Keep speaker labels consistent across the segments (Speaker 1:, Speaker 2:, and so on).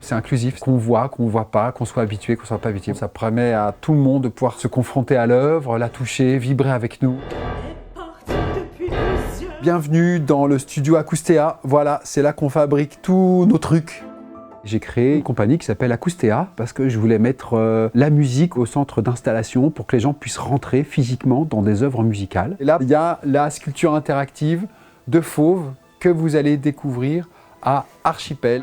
Speaker 1: C'est inclusif, qu'on voit pas, qu'on soit habitué, qu'on soit pas habitué. Ça permet à tout le monde de pouvoir se confronter à l'œuvre, la toucher, vibrer avec nous. Bienvenue dans le studio Acoustea. Voilà, c'est là qu'on fabrique tous nos trucs. J'ai créé une compagnie qui s'appelle Acoustea parce que je voulais mettre la musique au centre d'installation pour que les gens puissent rentrer physiquement dans des œuvres musicales. Et là, il y a la sculpture interactive de Fauve que vous allez découvrir à Archipel.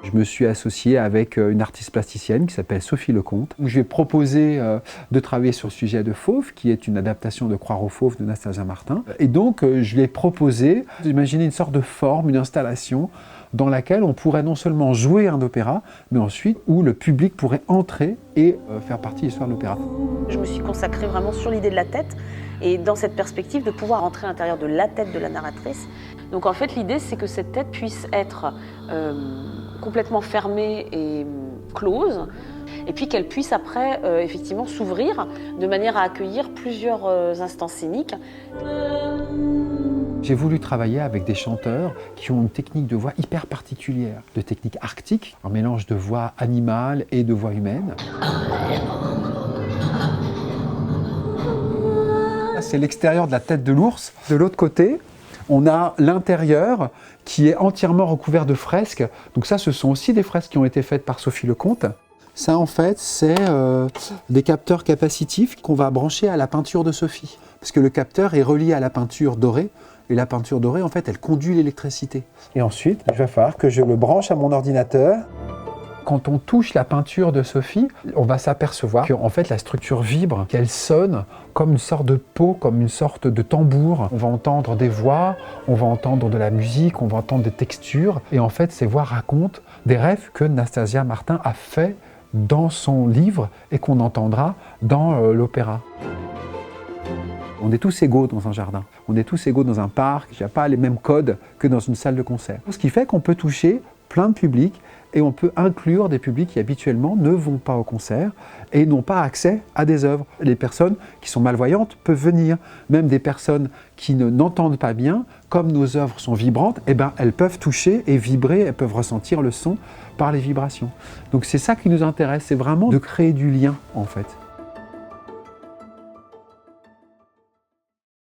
Speaker 1: Je me suis associé avec une artiste plasticienne qui s'appelle Sophie Lecomte, où je vais proposer de travailler sur le sujet de Fauve, qui est une adaptation de Croire aux Fauves de Nastasia Martin. Et donc, je lui ai proposé d'imaginer une sorte de forme, une installation, dans laquelle on pourrait non seulement jouer un opéra, mais ensuite où le public pourrait entrer et faire partie de l'histoire de l'opéra.
Speaker 2: Je me suis consacrée vraiment sur l'idée de la tête, et dans cette perspective de pouvoir entrer à l'intérieur de la tête de la narratrice. Donc en fait, l'idée, c'est que cette tête puisse être complètement fermée et close, et puis qu'elle puisse après effectivement s'ouvrir de manière à accueillir plusieurs instants scéniques.
Speaker 1: J'ai voulu travailler avec des chanteurs qui ont une technique de voix hyper particulière, de technique arctique, un mélange de voix animale et de voix humaine. Là, c'est l'extérieur de la tête de l'ours. De l'autre côté, on a l'intérieur qui est entièrement recouvert de fresques. Donc ça, ce sont aussi des fresques qui ont été faites par Sophie Lecomte. Ça, en fait, c'est des capteurs capacitifs qu'on va brancher à la peinture de Sophie. Parce que le capteur est relié à la peinture dorée. Et la peinture dorée, en fait, elle conduit l'électricité. Et ensuite, il va falloir que je le branche à mon ordinateur. Quand on touche la peinture de Sophie, on va s'apercevoir qu'en fait, la structure vibre, qu'elle sonne comme une sorte de peau, comme une sorte de tambour. On va entendre des voix, on va entendre de la musique, on va entendre des textures. Et en fait, ces voix racontent des rêves que Nastasia Martin a fait dans son livre et qu'on entendra dans l'opéra. On est tous égaux dans un jardin, on est tous égaux dans un parc, il n'y a pas les mêmes codes que dans une salle de concert. Ce qui fait qu'on peut toucher plein de publics et on peut inclure des publics qui habituellement ne vont pas au concert et n'ont pas accès à des œuvres. Les personnes qui sont malvoyantes peuvent venir, même des personnes qui n'entendent pas bien, comme nos œuvres sont vibrantes, eh ben, elles peuvent toucher et vibrer, elles peuvent ressentir le son par les vibrations. Donc c'est ça qui nous intéresse, c'est vraiment de créer du lien en fait.